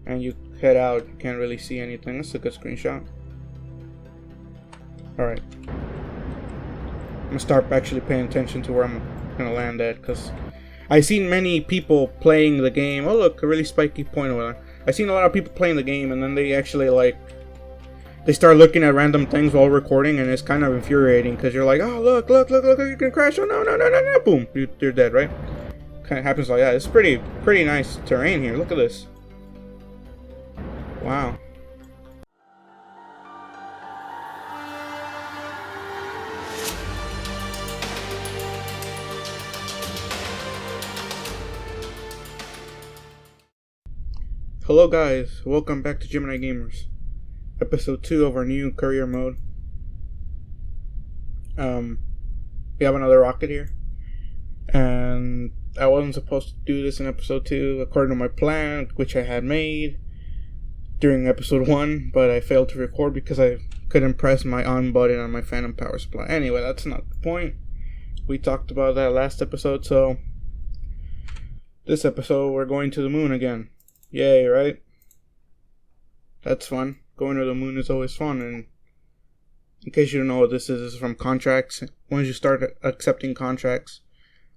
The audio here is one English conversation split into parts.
and you head out, you can't really see anything. That's a good screenshot. Alright. I'm gonna start actually paying attention to where I'm gonna land at, because I've seen many people playing the game. Oh look, a really spiky point over there. I've seen a lot of people playing the game, and then they actually like, they start looking at random things while recording, and it's kind of infuriating, because you're like, oh look, you can crash, oh no, boom, you're dead, right? Kind of happens like that. It's pretty nice terrain here. Look at this. Wow. Hello guys, welcome back to Gemini Gamers. Episode 2 of our new career mode. We have another rocket here. And I wasn't supposed to do this in episode 2 according to my plan, which I had made during episode 1, but I failed to record because I couldn't press my on button on my phantom power supply. Anyway, that's not the point. We talked about that last episode, so this episode we're going to the moon again. Yay, right? That's fun. Going to the moon is always fun, and in case you don't know what this is from contracts. Once you start accepting contracts,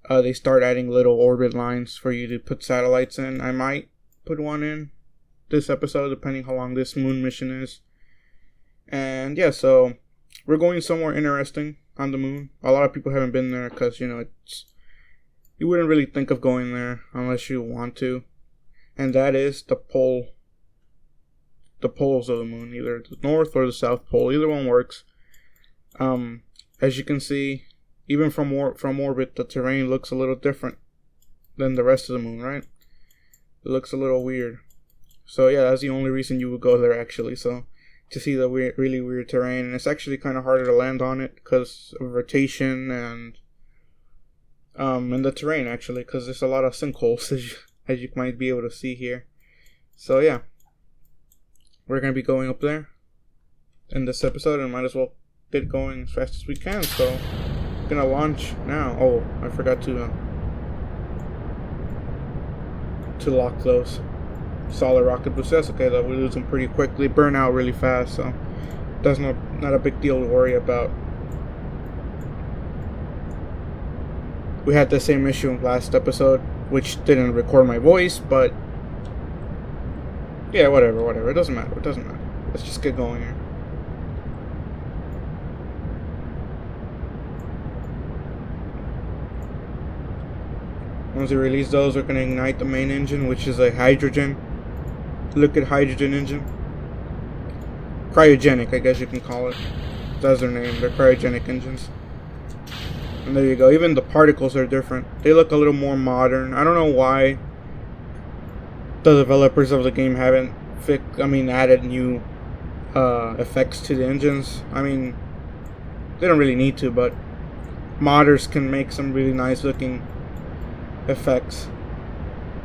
they start adding little orbit lines for you to put satellites in. I might put one in this episode, depending how long this moon mission is. And yeah, so we're going somewhere interesting on the moon. A lot of people haven't been there because, you know, you wouldn't really think of going there unless you want to. And that is the poles of the moon, either the north or the south pole. Either one works. As you can see, even from orbit, the terrain looks a little different than the rest of the moon, right? It looks a little weird. So yeah, that's the only reason you would go there, actually. So to see the really weird terrain, and it's actually kind of harder to land on it because of rotation and the terrain, actually, because there's a lot of sinkholes as you might be able to see here. So yeah, we're gonna be going up there in this episode, and might as well get going as fast as we can. So I'm gonna launch now. Oh, I forgot to lock those solid rocket boosts. That's okay though. We lose them pretty quickly, burn out really fast, so that's not a big deal to worry about. We had the same issue in last episode, which didn't record my voice, but yeah, whatever. It doesn't matter. Let's just get going here. Once we release those, we're going to ignite the main engine, which is a liquid hydrogen engine. Cryogenic, I guess you can call it. That's their name. They're cryogenic engines. And there you go. Even the particles are different. They look a little more modern. I don't know why the developers of the game haven't added new effects to the engines. I mean, they don't really need to, but modders can make some really nice looking effects.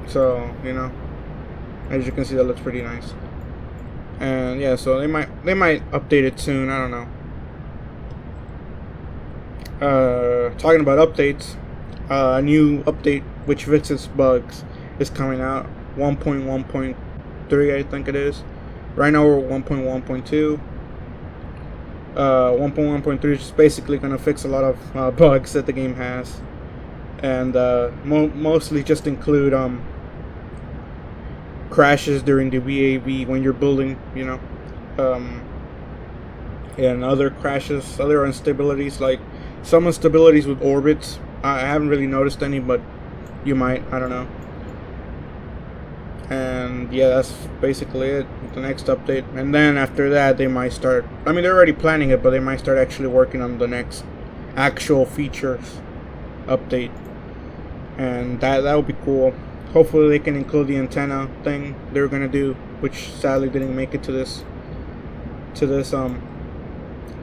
So, you know, as you can see, that looks pretty nice. And yeah, so they might update it soon. I don't know. Talking about updates, a new update which fixes bugs is coming out. 1.1.3, I think it is. Right now we're 1.1.2. 1.1.3 is just basically gonna fix a lot of bugs that the game has, and mostly just include crashes during the VAV when you're building, you know, and other crashes, other instabilities, like some instabilities with orbits. I haven't really noticed any, but you might, I don't know. And yeah, that's basically it. The next update, and then after that they might start, I mean, they're already planning it, but they might start actually working on the next actual features update, and that would be cool. Hopefully they can include the antenna thing they were gonna do, which sadly didn't make it to this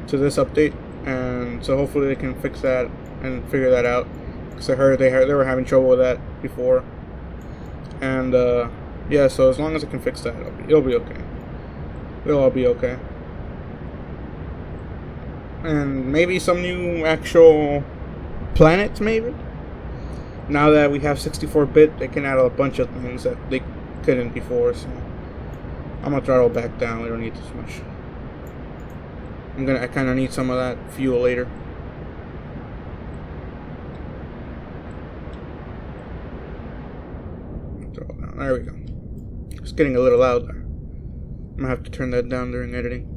update, and so hopefully they can fix that and figure that out, because I heard they were having trouble with that before. And yeah, so as long as I can fix that, it'll be okay. It'll all be okay. And maybe some new actual planets, maybe. Now that we have 64-bit, they can add a bunch of things that they couldn't before. So I'm gonna throttle back down. We don't need this much. I kind of need some of that fuel later. Throttle down. There we go. It's getting a little loud there. I'm gonna have to turn that down during editing.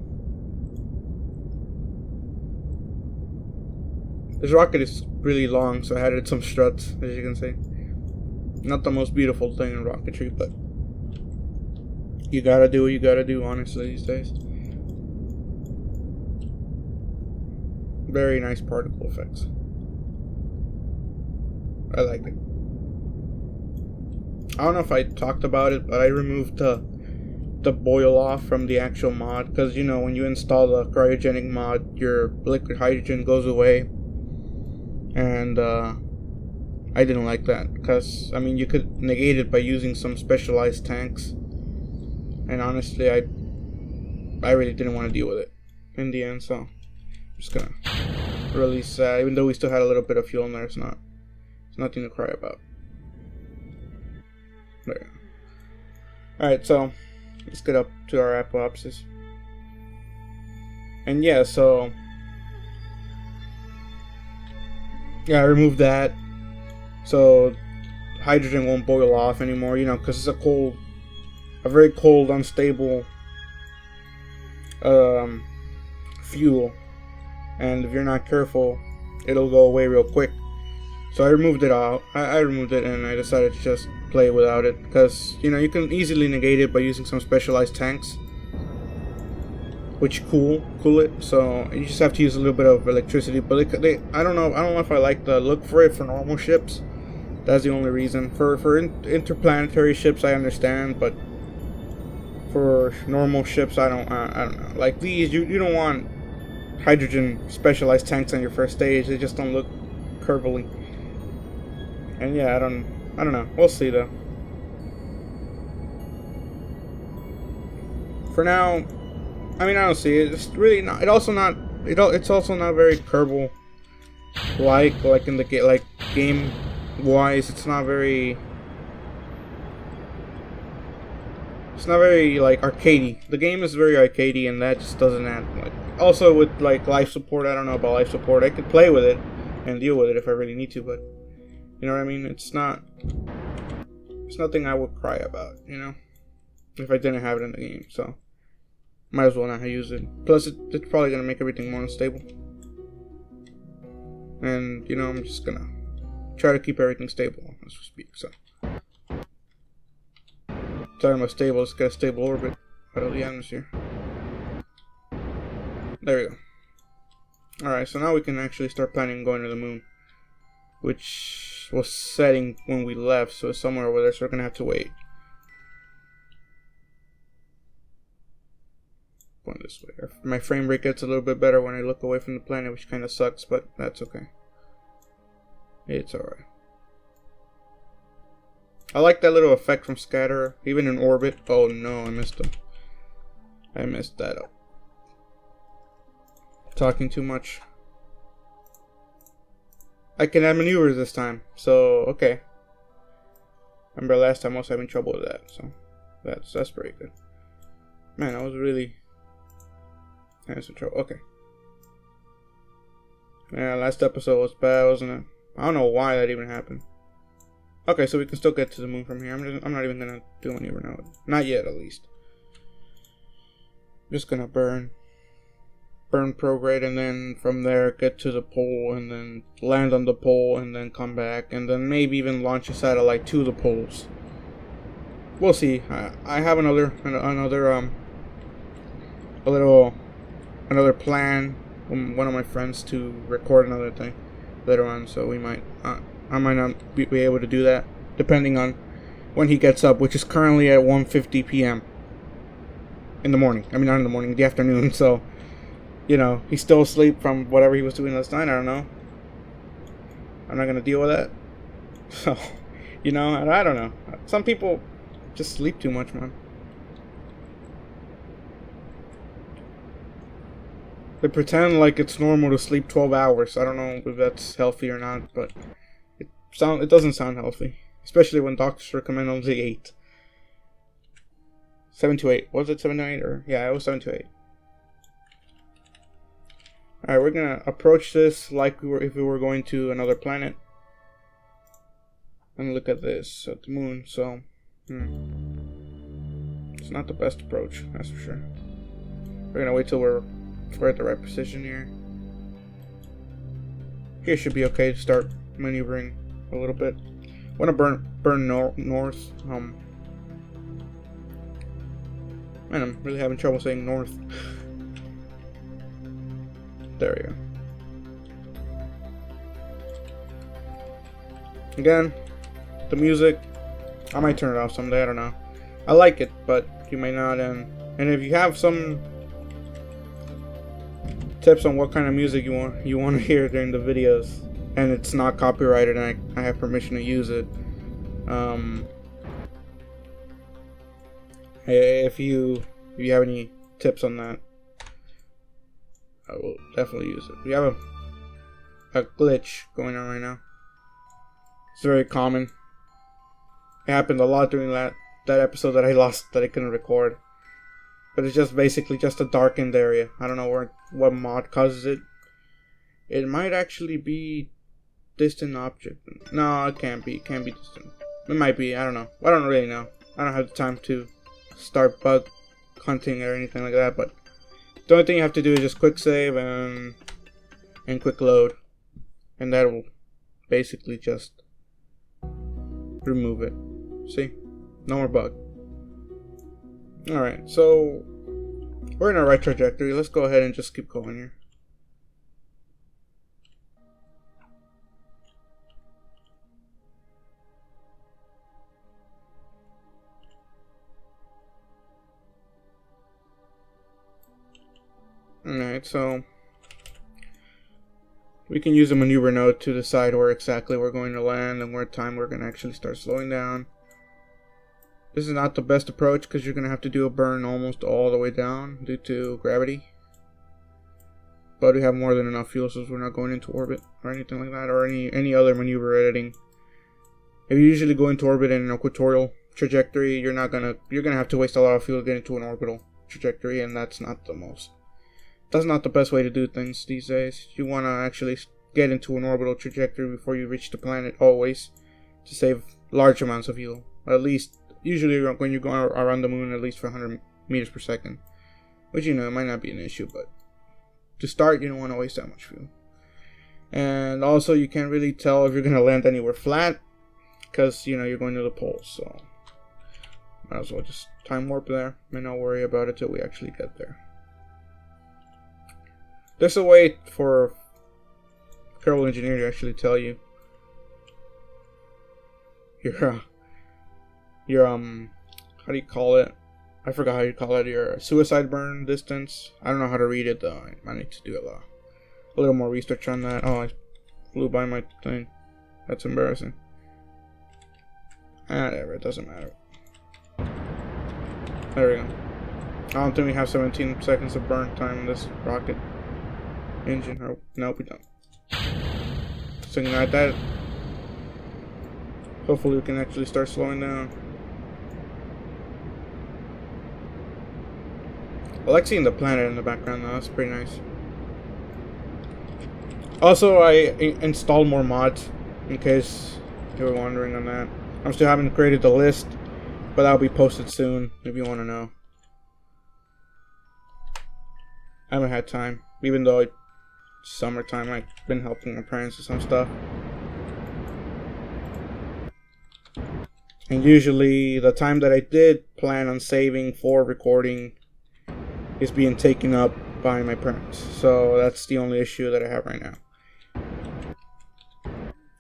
This rocket is really long, so I added some struts, as you can see. Not the most beautiful thing in rocketry, but you gotta do what you gotta do, honestly, these days. Very nice particle effects. I like it. I don't know if I talked about it, but I removed the boil off from the actual mod, because you know when you install the cryogenic mod, your liquid hydrogen goes away, and I didn't like that, because I mean you could negate it by using some specialized tanks, and honestly I really didn't want to deal with it in the end, so I'm just gonna release that. Even though we still had a little bit of fuel in there, it's nothing to cry about. There. Alright, so let's get up to our apoapsis. And yeah, so yeah, I removed that so hydrogen won't boil off anymore, you know, because it's a very cold, unstable fuel, and if you're not careful, it'll go away real quick. So I removed it out. I removed it, and I decided to just play without it, because you know you can easily negate it by using some specialized tanks, which cool it. So you just have to use a little bit of electricity. But I don't know if I like the look for it for normal ships. That's the only reason. For interplanetary ships, I understand, but for normal ships, I don't know. Like these, you don't want hydrogen specialized tanks on your first stage. They just don't look curvily. And yeah, I don't know. We'll see though. For now, I mean, I don't see it. It's really not. It's also not very Kerbal like in the game wise. It's not very like arcadey. The game is very arcadey, and that just doesn't add like. Also with like life support, I don't know about life support. I could play with it and deal with it if I really need to, but you know what I mean? It's nothing I would cry about, you know, if I didn't have it in the game, so might as well not use it. Plus, it's probably going to make everything more unstable. And, you know, I'm just going to try to keep everything stable as we speak, so. Talking about stable, let's get a stable orbit out of the atmosphere. There we go. Alright, so now we can actually start planning on going to the moon, which was setting when we left, so it's somewhere over there, so we're gonna have to wait. Going this way. My frame rate gets a little bit better when I look away from the planet, which kind of sucks, but that's okay. It's alright. I like that little effect from scatter, even in orbit. Oh no, I missed them. I messed that up. Talking too much. I can add maneuvers this time, so okay. Remember last time I was having trouble with that, so that's pretty good. Man, I was really having some trouble. Okay. Yeah, last episode was bad, wasn't it? I don't know why that even happened. Okay, so we can still get to the moon from here. I'm not even gonna do maneuver now. Not yet, at least. I'm just gonna burn prograde, and then from there get to the pole, and then land on the pole, and then come back, and then maybe even launch a satellite to the poles. We'll see. I have another plan from one of my friends to record another thing later on, so we might I might not be able to do that depending on when he gets up, which is currently at 1:50 p.m. in the morning. I mean, not in the morning, the afternoon, so you know, he's still asleep from whatever he was doing last night. I don't know. I'm not going to deal with that. So, you know, I don't know. Some people just sleep too much, man. They pretend like it's normal to sleep 12 hours. I don't know if that's healthy or not, but it doesn't sound healthy. Especially when doctors recommend only 8. 728. Was it 728 or yeah, it was 728. Alright, we're gonna approach this like we were if we were going to another planet. And look at this at the moon, so it's not the best approach, that's for sure. We're gonna wait till we're at the right position here. Here should be okay to start maneuvering a little bit. Want to burn north. Man, I'm really having trouble saying north. There we go. Again, the music, I might turn it off someday, I don't know. I like it, but you may not, and if you have some tips on what kind of music you want to hear during the videos, and it's not copyrighted and I have permission to use it, if you have any tips on that, I will definitely use it. We have a glitch going on right now. It's very common. It happened a lot during that episode that I lost, that I couldn't record. But it's just basically just a darkened area. I don't know what mod causes it. It might actually be distant object. No, it can't be. It can't be distant. It might be. I don't know. I don't really know. I don't have the time to start bug hunting or anything like that. But the only thing you have to do is just quick save and quick load, and that will basically just remove it. See? No more bug. Alright, so we're in our right trajectory. Let's go ahead and just keep going here. Alright, so we can use a maneuver node to decide where exactly we're going to land and what time we're going to actually start slowing down. This is not the best approach because you're going to have to do a burn almost all the way down due to gravity. But we have more than enough fuel, so we're not going into orbit or anything like that, or any other maneuver editing. If you usually go into orbit in an equatorial trajectory, you're gonna have to waste a lot of fuel to get into an orbital trajectory, and that's not the best way to do things these days. You want to actually get into an orbital trajectory before you reach the planet, always, to save large amounts of fuel. At least, usually when you're going around the moon, at least for 100 meters per second. Which, it might not be an issue, but to start, you don't want to waste that much fuel. And also, you can't really tell if you're going to land anywhere flat, because, you're going to the poles, so might as well just time warp there. May not worry about it till we actually get there. There's a way for Kerbal Engineer to actually tell you your how do you call it? I forgot how you call it. Your suicide burn distance. I don't know how to read it though. I need to do a little more research on that. Oh, I flew by my thing. That's embarrassing. Whatever, it doesn't matter. There we go. I don't think we have 17 seconds of burn time in this rocket engine. Oh, nope, we don't. So ignite that. Hopefully we can actually start slowing down. I like seeing the planet in the background though, that's pretty nice. Also, I installed more mods, in case you were wondering on that. I still haven't created the list, but that'll be posted soon, if you want to know. I haven't had time, even though it's summertime. I've been helping my parents with some stuff. And usually, the time that I did plan on saving for recording is being taken up by my parents. So that's the only issue that I have right now.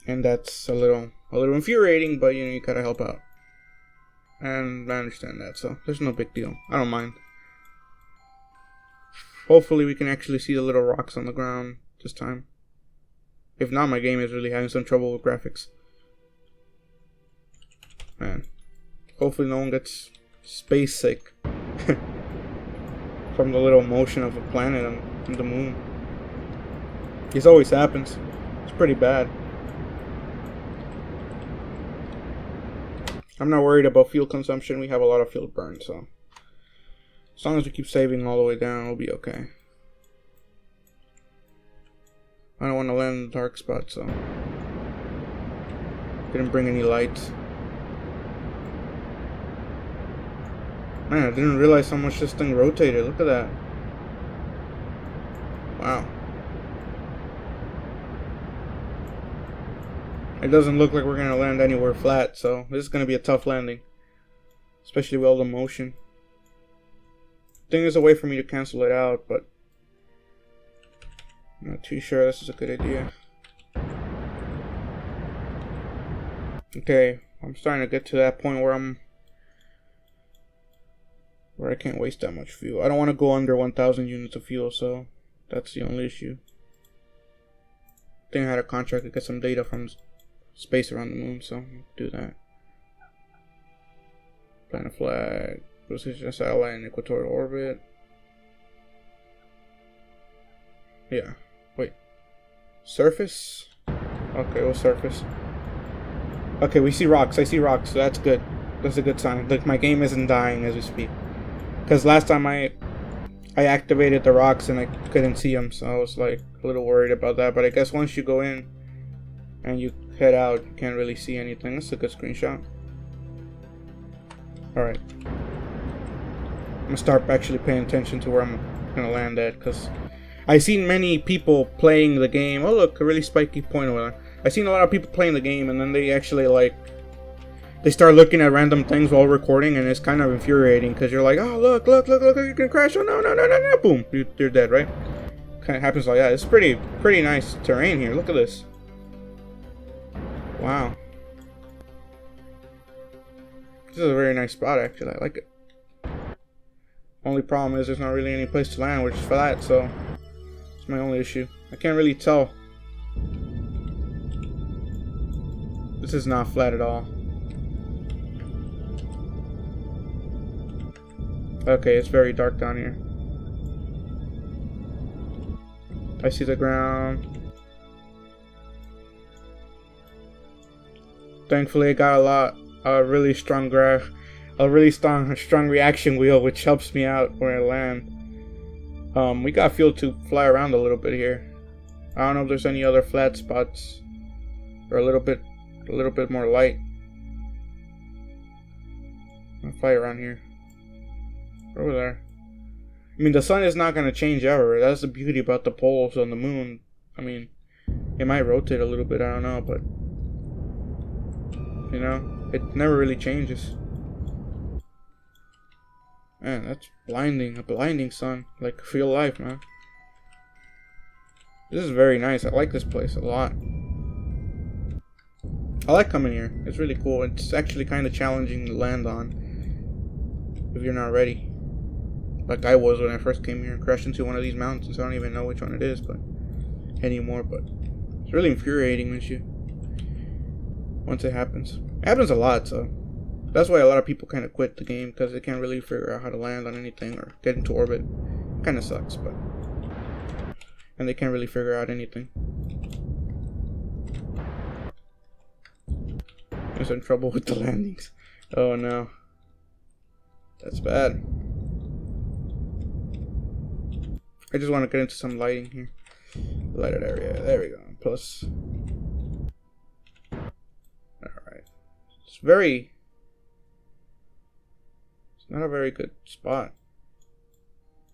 And that's a little infuriating, but you gotta help out. And I understand that, so there's no big deal. I don't mind. Hopefully we can actually see the little rocks on the ground this time. If not, my game is really having some trouble with graphics. Man. Hopefully no one gets space sick from the little motion of a planet on the moon. This always happens. It's pretty bad. I'm not worried about fuel consumption. We have a lot of fuel burn, so As long as we keep saving all the way down, we'll be okay. I don't want to land in the dark spot, so didn't bring any lights. Man, I didn't realize how much this thing rotated. Look at that. Wow. It doesn't look like we're gonna land anywhere flat, so this is gonna be a tough landing, especially with all the motion. I think there's a way for me to cancel it out, but I'm not too sure this is a good idea. Okay, I'm starting to get to that point where I can't waste that much fuel. I don't want to go under 1,000 units of fuel, so that's the only issue. I think I had a contract to get some data from space around the moon, so I'll do that. Plant a flag. Position a satellite in equatorial orbit. Yeah. Wait. Surface? Okay, we'll surface. Okay, we see rocks. I see rocks, so that's good. That's a good sign. Like, my game isn't dying as we speak. Because last time I activated the rocks and I couldn't see them, so I was like a little worried about that. But I guess once you go in and you head out, you can't really see anything. That's a good screenshot. Alright. I'm gonna start actually paying attention to where I'm gonna land at, because I've seen many people playing the game. Oh look, a really spiky point over there. I've seen a lot of people playing the game and then they actually like they start looking at random things while recording, and it's kind of infuriating because you're like, oh look, you can crash. Oh no, boom, you're dead, right? Kind of happens like that. It's pretty nice terrain here. Look at this. Wow. This is a very nice spot actually. I like it. Only problem is there's not really any place to land, which is flat, so it's my only issue. I can't really tell. This is not flat at all. Okay, it's very dark down here. I see the ground. Thankfully, I got a really strong reaction wheel, which helps me out when I land. We got fuel to fly around a little bit here. I don't know if there's any other flat spots or a little bit more light. I'll fly around here. Over there. I mean, the sun is not going to change ever. That's the beauty about the poles on the moon. I mean, it might rotate a little bit, I don't know, but you know, it never really changes. Man, that's blinding. A blinding sun. Like real life, man. This is very nice. I like this place a lot. I like coming here. It's really cool. It's actually kind of challenging to land on if you're not ready. Like I was when I first came here and crashed into one of these mountains. I don't even know which one it is, but anymore. But it's really infuriating once it happens. It happens a lot, so that's why a lot of people kind of quit the game, because they can't really figure out how to land on anything or get into orbit. Kind of sucks, but and they can't really figure out anything. I was in trouble with the landings. Oh no, that's bad. I just want to get into some lighting here. Lighted area. There we go. Plus. Alright. It's not a very good spot.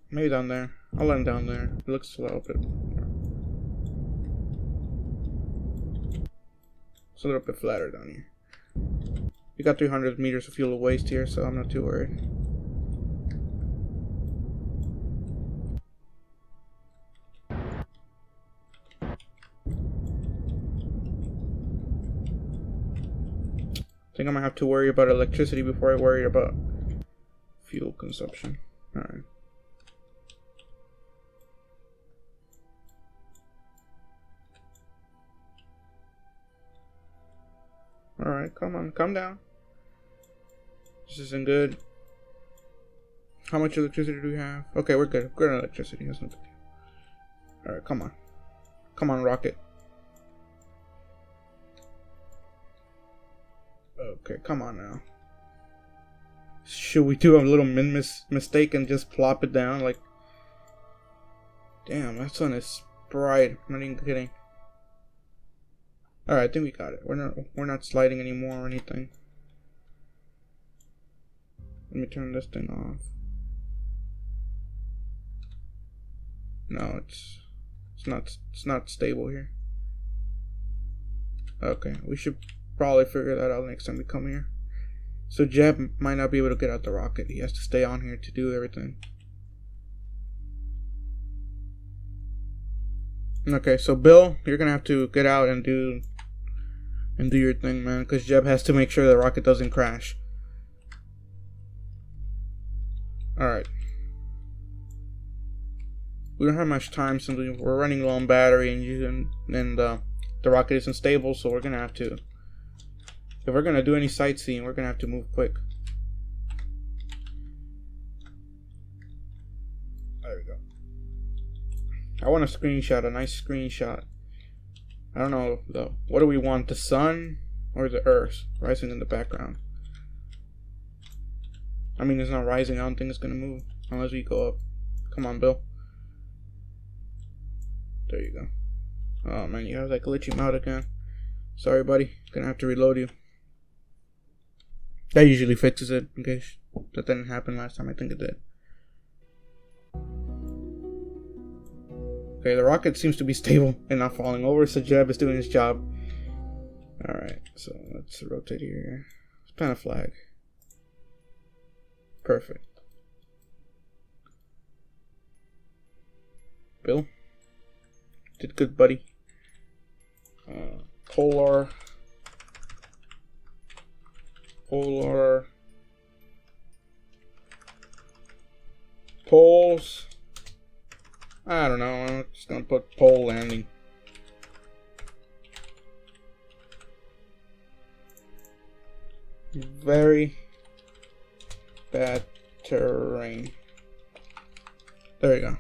Maybe down there. I'll land down there. It looks a little bit. It's a little bit flatter down here. We got 300 meters of fuel to waste here, so I'm not too worried. I think I'm gonna have to worry about electricity before I worry about fuel consumption. Alright. Alright, come on, calm down. This isn't good. How much electricity do we have? Okay, we're good. We're good on electricity. That's not the deal. Alright, come on. Come on, rocket. Okay, come on now. Should we do a little mistake and just plop it down? Like, damn, that sun is bright. I'm not even kidding. All right, I think we got it. We're not sliding anymore or anything. Let me turn this thing off. No, it's not stable here. Okay, we should probably figure that out next time we come here. So Jeb might not be able to get out the rocket. He has to stay on here to do everything. Okay, so Bill, you're gonna have to get out and do your thing, man, because Jeb has to make sure the rocket doesn't crash. Alright. We don't have much time since we're running low on battery and the rocket isn't stable, so we're gonna have to, if we're gonna do any sightseeing, we're gonna have to move quick. There we go. I want a screenshot, a nice screenshot. I don't know though. What do we want? The sun or the earth rising in the background? I mean, it's not rising. I don't think it's gonna move unless we go up. Come on, Bill. There you go. Oh man, you have that glitchy mount again. Sorry, buddy. Gonna have to reload you. That usually fixes it. In case that didn't happen last time, I think it did. Okay, the rocket seems to be stable and not falling over, so Jeb is doing his job. Alright, so let's rotate here. Let's plant a flag. Perfect. Bill? Did good, buddy. Polar. Poles. I don't know. I'm just gonna put pole landing. Very bad terrain. There you go.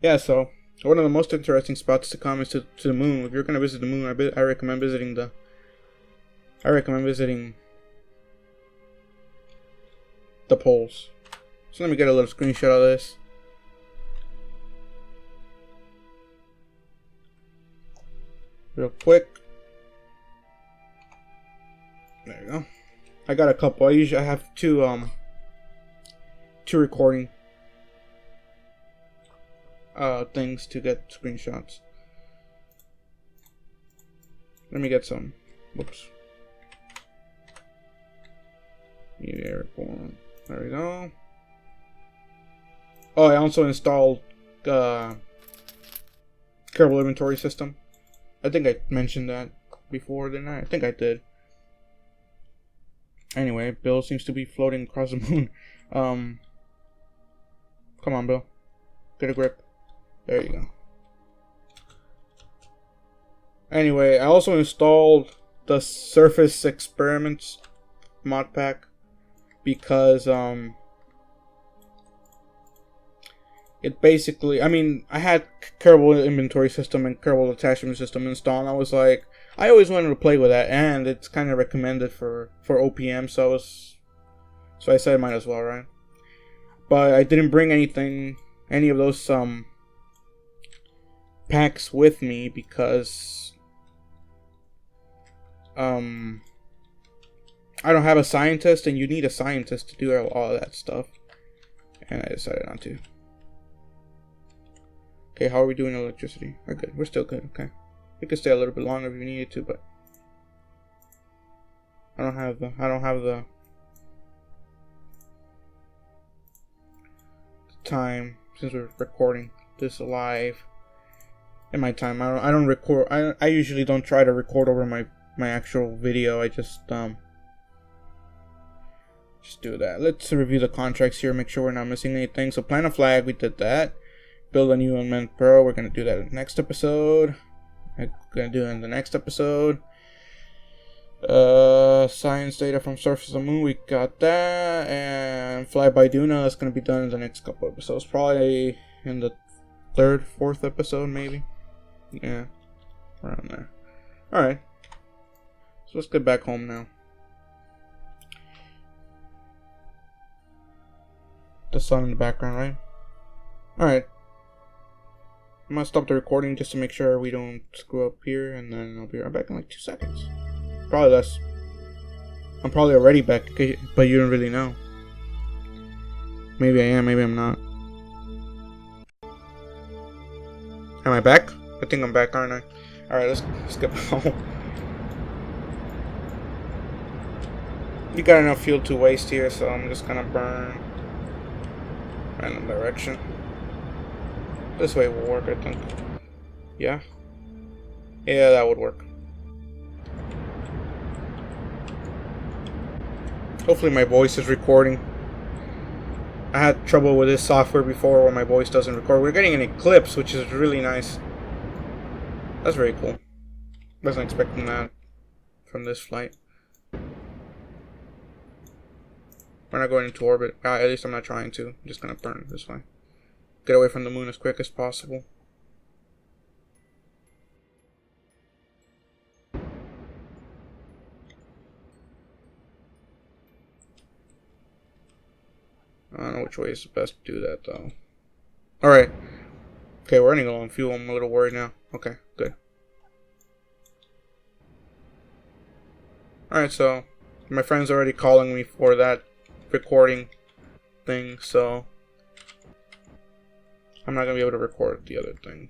Yeah, so one of the most interesting spots to come is to the moon. If you're gonna visit the moon, I recommend visiting the. The poles. So let me get a little screenshot of this. Real quick. There you go. I got a couple. I have two recording things to get screenshots. Let me get some. Whoops. There we go. Oh, I also installed Kerbal inventory system. I think I mentioned that before, didn't I? I think I did. Anyway, Bill seems to be floating across the moon. Come on, Bill. Get a grip. There you go. Anyway, I also installed the Surface Experiments mod pack because it basically, I mean, I had Kerbal inventory system and Kerbal attachment system installed, and I was like, I always wanted to play with that, and it's kind of recommended for OPM, so I said I might as well, right? But I didn't bring any of those packs with me because I don't have a scientist, and you need a scientist to do all of that stuff, and I decided not to. Okay, how are we doing electricity? We're good. We're still good. Okay, we could stay a little bit longer if we needed to, but I don't have the time since we're recording this live. In my time, I don't record. I usually don't try to record over my actual video. I just do that. Let's review the contracts here. Make sure we're not missing anything. So plant a flag. We did that. Build a new Unmanned Pro. We're gonna do that in the next episode. I'm gonna do it in the next episode. Science data from surface of the moon. We got that. And fly by Duna. That's gonna be done in the next couple episodes. Probably in the third, fourth episode, maybe. Yeah, around there. All right. So let's get back home now. the sun in the background, right? Alright. I'm gonna stop the recording just to make sure we don't screw up here, and then I'll be right back in like 2 seconds. Probably less. I'm probably already back, but you don't really know. Maybe I am, maybe I'm not. Am I back? I think I'm back, aren't I? Alright, let's get home. You got enough fuel to waste here, so I'm just gonna burn random direction. This way will work, I think. Yeah? Yeah, that would work. Hopefully my voice is recording. I had trouble with this software before where my voice doesn't record. We're getting an eclipse, which is really nice. That's very cool. Wasn't expecting that from this flight. We're not going into orbit. At least I'm not trying to. I'm just gonna burn this way. Get away from the moon as quick as possible. I don't know which way is the best to do that though. Alright. Okay, we're running low on fuel. I'm a little worried now. Okay, good. Alright, so my friend's already calling me for that recording thing, so I'm not gonna be able to record the other thing.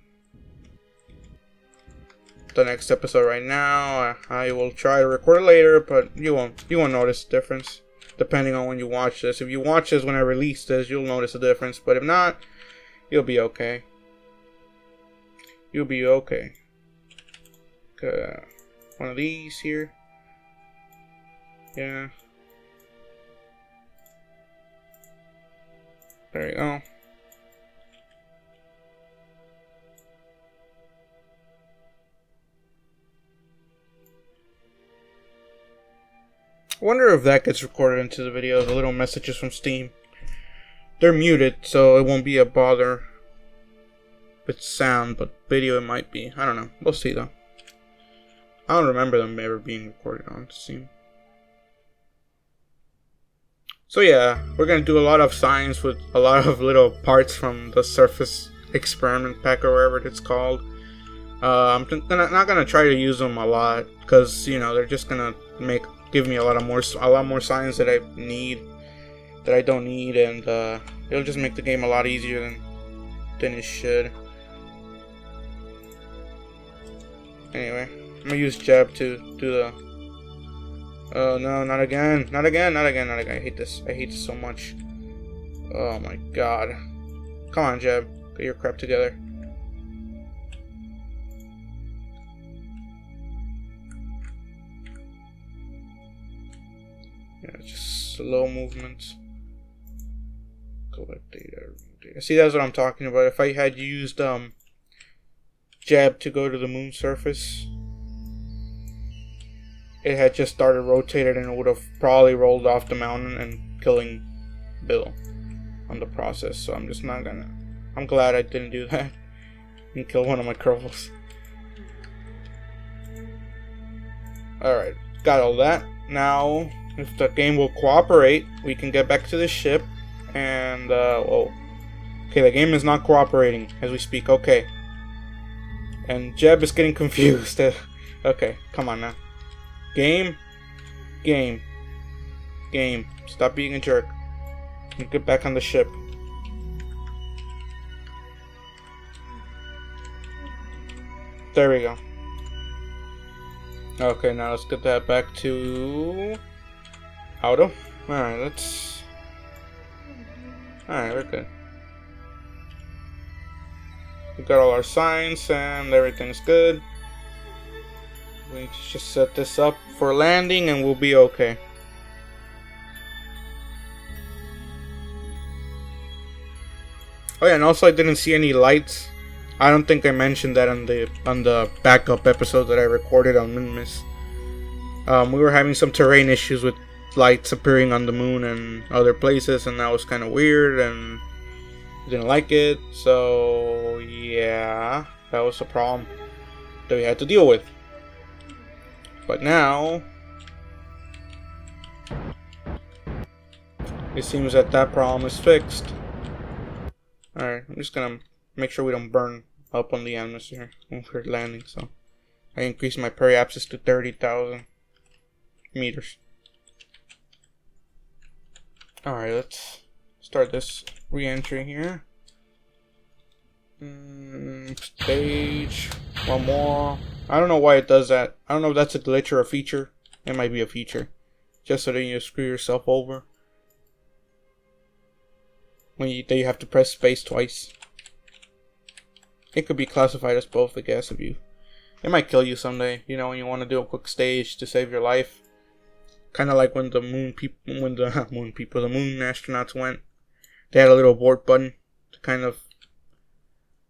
The next episode right now, I will try to record it later, but you won't notice the difference depending on when you watch this. If you watch this when I release this, you'll notice a difference, but if not, you'll be okay. You'll be okay. One of these here. Yeah. There you go. I wonder if that gets recorded into the video, the little messages from Steam. They're muted, so it won't be a bother with sound, but video it might be. I don't know. We'll see though. I don't remember them ever being recorded on Steam. So yeah, we're gonna do a lot of science with a lot of little parts from the Surface Experiment Pack or whatever it's called. I'm not gonna try to use them a lot because you know they're just gonna give me a lot more science that I need, that I don't need, and it'll just make the game a lot easier than it should. Anyway, I'm gonna use Jeb to do the. Oh no, not again! Not again! Not again! Not again! I hate this! I hate this so much! Oh my god! Come on, Jeb, get your crap together. Yeah, just slow movements. Collect data. See, that's what I'm talking about. If I had used Jab to go to the moon surface, it had just started rotated and it would have probably rolled off the mountain and killing Bill on the process. So I'm just not gonna. I'm glad I didn't do that and kill one of my Kerbals. Alright, got all that. Now, if the game will cooperate, we can get back to the ship and, whoa. Okay, the game is not cooperating as we speak. Okay. And Jeb is getting confused. Okay, come on now. Game. Stop being a jerk. Get back on the ship. There we go. Okay, now let's get that back to auto. Alright, Alright, we're good. We got all our signs and everything's good. We need to just set this up for landing and we'll be okay. Oh yeah, and also I didn't see any lights. I don't think I mentioned that on the backup episode that I recorded on Moonmas. We were having some terrain issues with lights appearing on the moon and other places, and that was kind of weird, and didn't like it. So yeah, that was a problem that we had to deal with. But now it seems that that problem is fixed. Alright, I'm just gonna make sure we don't burn up on the atmosphere when we're landing, so I increased my periapsis to 30,000 meters. Alright, let's start this re-entry here. Stage. One more. I don't know why it does that. I don't know if that's a glitch or a feature. It might be a feature. Just so that you screw yourself over. When you have to press space twice. It could be classified as both, I guess, if you... It might kill you someday, you know, when you want to do a quick stage to save your life. Kind of like when the moon astronauts went. They had a little abort button to kind of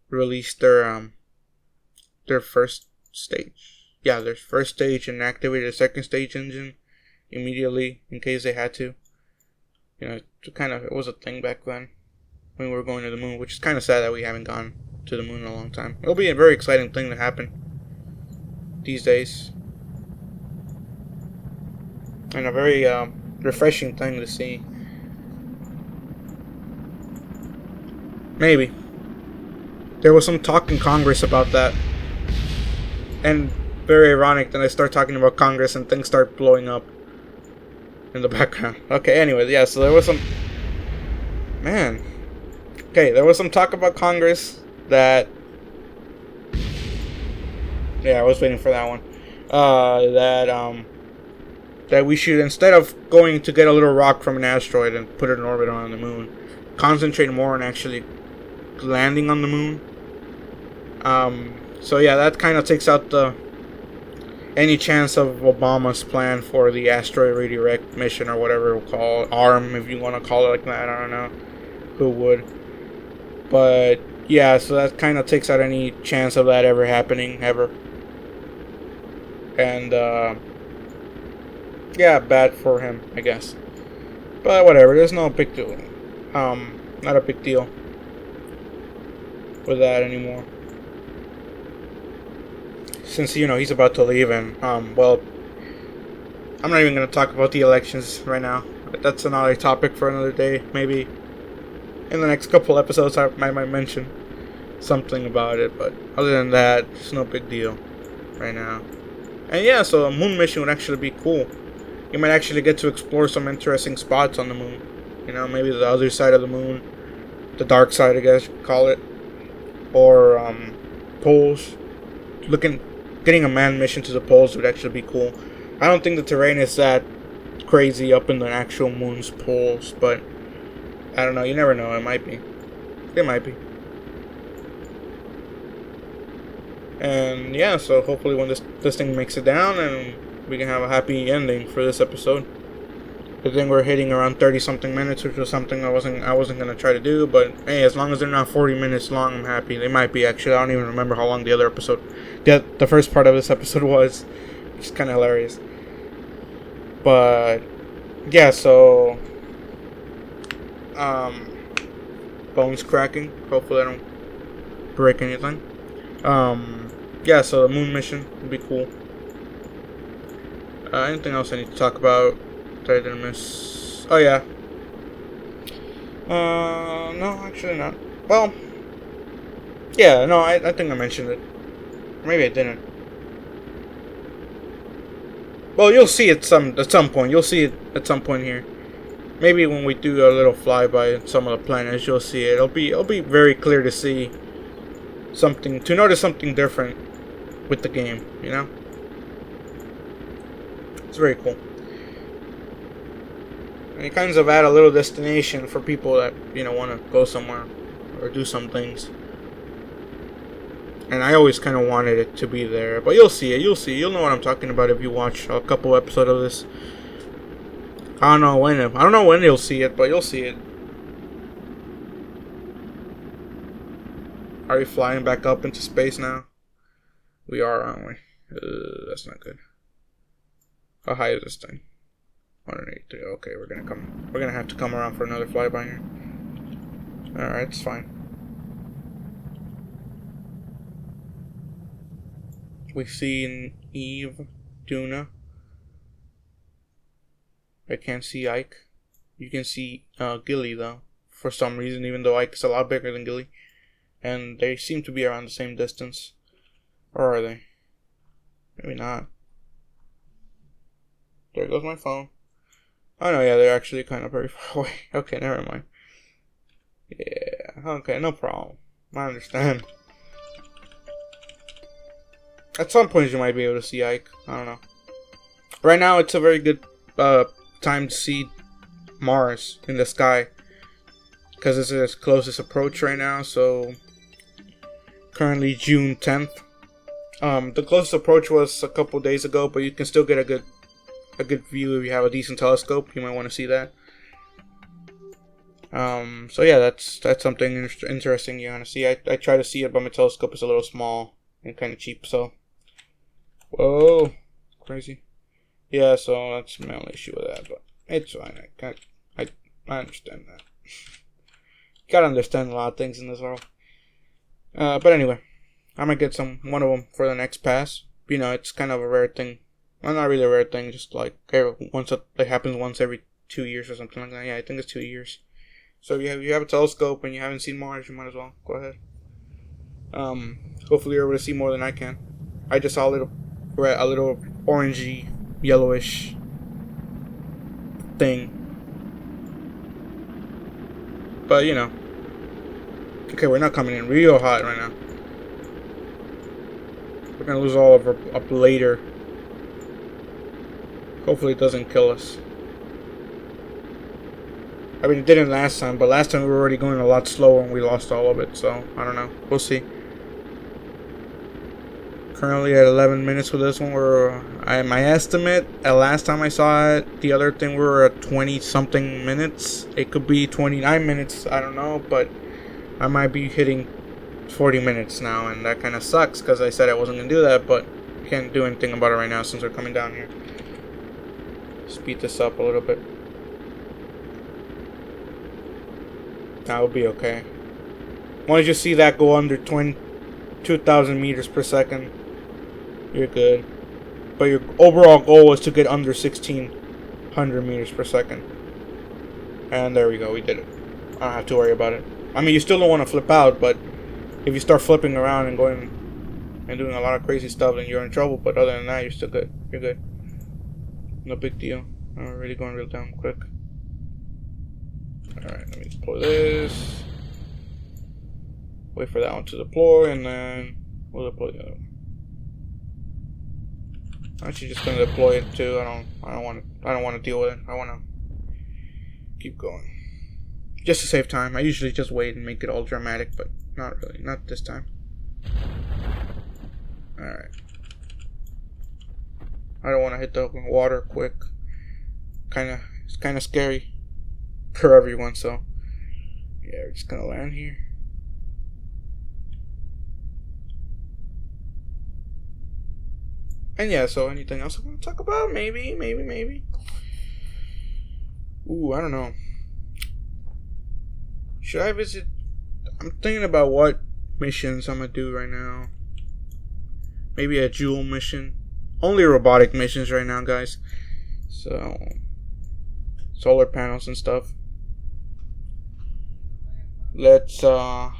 release their first stage. Yeah, their first stage, and activate the second stage engine immediately in case they had to. You know, it was a thing back then when we were going to the moon, which is kind of sad that we haven't gone to the moon in a long time. It'll be a very exciting thing to happen these days, and a very refreshing thing to see. Maybe. There was some talk in Congress about that. And very ironic that I start talking about Congress and things start blowing up in the background. Okay, anyway, yeah, so there was some... Man. Okay, there was some talk about Congress that... Yeah, I was waiting for that one. That we should, instead of going to get a little rock from an asteroid and put it in orbit on the moon, concentrate more on actually landing on the moon. So yeah, that kind of takes out any chance of Obama's plan for the asteroid redirect mission, or whatever we'll call it, ARM, if you want to call it like that. I don't know who would, but yeah, so that kind of takes out any chance of that ever happening ever. And yeah, bad for him, I guess, but whatever, there's no big deal. Not a big deal with that anymore, since, you know, he's about to leave. And well, I'm not even going to talk about the elections right now. That's another topic for another day. Maybe in the next couple episodes I might mention something about it, but other than that, it's no big deal right now. And yeah, so a moon mission would actually be cool. You might actually get to explore some interesting spots on the moon. You know, maybe the other side of the moon, the dark side, I guess you could call it, or poles. Getting a manned mission to the poles would actually be cool. I don't think the terrain is that crazy up in the actual moon's poles, but I don't know. You never know. It might be. It might be. And yeah, so hopefully when this thing makes it down, and we can have a happy ending for this episode. I think we're hitting around 30-something minutes, which was something I wasn't gonna try to do, but hey, as long as they're not 40 minutes long, I'm happy. They might be, actually. I don't even remember how long the other episode, the first part of this episode was, which is kind of hilarious. But yeah, so bones cracking. Hopefully I don't break anything. Yeah, so the moon mission would be cool. Anything else I need to talk about that I didn't miss? Oh yeah. No, actually not. Well, yeah, no, I think I mentioned it. Maybe I didn't. Well, you'll see it at some point. You'll see it at some point here. Maybe when we do a little flyby of some of the planets, you'll see it. It'll be very clear to see something, to notice something different with the game, you know? It's very cool. And it kind of add a little destination for people that, you know, want to go somewhere or do some things. And I always kind of wanted it to be there, but you'll see it. You'll know what I'm talking about if you watch a couple episodes of this. I don't know when you'll see it, but you'll see it. Are we flying back up into space now? We are, aren't we? That's not good. How high is this thing? 183. Okay, we're gonna have to come around for another flyby here. Alright, it's fine. We see Eve, Duna. I can't see Ike. You can see Gilly though, for some reason, even though Ike's a lot bigger than Gilly. And they seem to be around the same distance. Or are they? Maybe not. There goes my phone. Oh no, yeah, they're actually kind of very far away. Okay, never mind. Yeah, okay, no problem. I understand. At some point you might be able to see Ike. I don't know. Right now it's a very good time to see Mars in the sky, because it's its closest approach right now. So currently June 10th. The closest approach was a couple days ago, but you can still get a good view if you have a decent telescope. You might want to see that. So yeah, that's something interesting you want to see. I try to see it, but my telescope is a little small and kind of cheap. So, whoa, crazy. Yeah, so that's my only issue with that, but it's fine. I understand that. You gotta understand a lot of things in this world. But anyway, I might get one of them for the next pass. You know, it's kind of a rare thing. Well, not really a rare thing, just like it happens once every 2 years or something like that. Yeah, I think it's 2 years. So if you have a telescope and you haven't seen Mars, you might as well go ahead. Hopefully you're able to see more than I can. I just saw a little orangey, yellowish thing. But you know. Okay, we're not coming in real hot right now. We're gonna lose all of our up later. Hopefully it doesn't kill us. I mean, it didn't last time, but last time we were already going a lot slower and we lost all of it, so I don't know. We'll see. Currently at 11 minutes with this one. My estimate, last time I saw it, the other thing we were at 20-something minutes. It could be 29 minutes, I don't know, but I might be hitting 40 minutes now, and that kind of sucks because I said I wasn't going to do that, but can't do anything about it right now since we're coming down here. Speed this up a little bit. That will be okay. Once you see that go under 2,000 meters per second, you're good. But your overall goal is to get under 1,600 meters per second. And there we go, we did it. I don't have to worry about it. I mean, you still don't want to flip out, but if you start flipping around and going and doing a lot of crazy stuff, then you're in trouble. But other than that, you're still good. You're good. No big deal. I'm already going real down quick. Alright, let me deploy this. Wait for that one to deploy, and then we'll deploy the other one. I'm actually just gonna deploy it too. I don't want to deal with it. I want to keep going. Just to save time. I usually just wait and make it all dramatic, but not really. Not this time. Alright. I don't want to hit the water quick. It's kind of scary for everyone, so yeah, we're just gonna land here. And yeah, so anything else I want to talk about? Maybe. Ooh, I don't know. Should I visit? I'm thinking about what missions I'm gonna do right now. Maybe a Jewel mission. Only robotic missions right now, guys. So solar panels and stuff. Let's so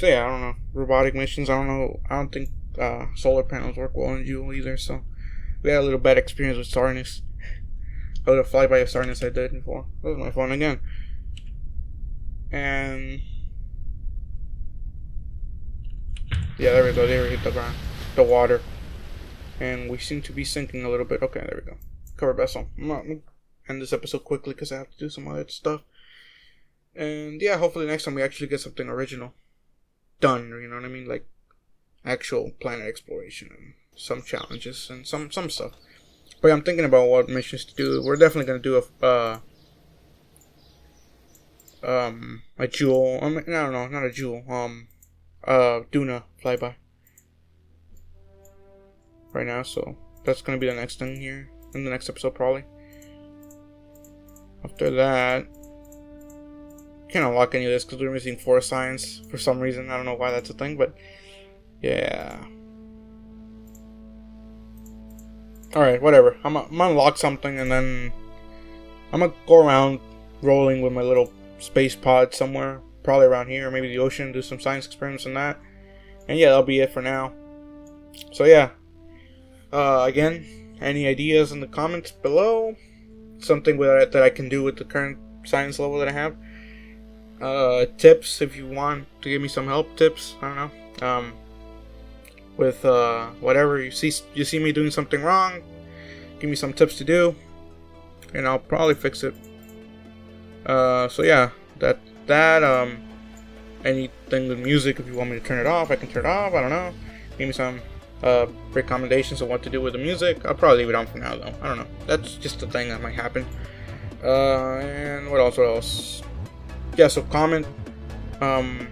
yeah, I don't know. Robotic missions, I don't know. I don't think solar panels work well in Jewel either, so we had a little bad experience with Starness. A little flyby of Starness I did before. That was my phone again. And yeah, there we go. There we hit the ground, the water, and we seem to be sinking a little bit. Okay, there we go. Cover vessel. I'm gonna end this episode quickly because I have to do some other stuff. And yeah, hopefully next time we actually get something original done. You know what I mean? Like actual planet exploration and some challenges and some stuff. But yeah, I'm thinking about what missions to do. We're definitely gonna do a Jewel. I mean, no, not a Jewel. Duna flyby right now, so that's gonna be the next thing here in the next episode probably. After that, can't unlock any of this because we're missing 4 science for some reason. I don't know why that's a thing, but yeah. Alright, whatever. I'm gonna unlock something, and then I'm gonna go around rolling with my little space pod somewhere. Probably around here, maybe the ocean, do some science experiments on that. And yeah, that'll be it for now. So yeah. Again, any ideas in the comments below? Something that I can do with the current science level that I have. Tips, if you want to give me some help, tips, I don't know. With whatever you see me doing something wrong, give me some tips to do, and I'll probably fix it. So yeah, anything with music, if you want me to turn it off, I can turn it off. I don't know. Give me some recommendations of what to do with the music. I'll probably leave it on for now though. I don't know. That's just a thing that might happen. And what else? Yeah, so comment on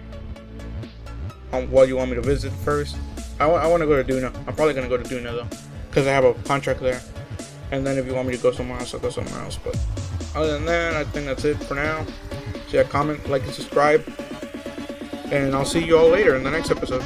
what you want me to visit first. I want to go to Duna. I'm probably going to go to Duna though, because I have a contract there. And then if you want me to go somewhere else, I'll go somewhere else. But other than that, I think that's it for now. So yeah, comment, like, and subscribe. And I'll see you all later in the next episode.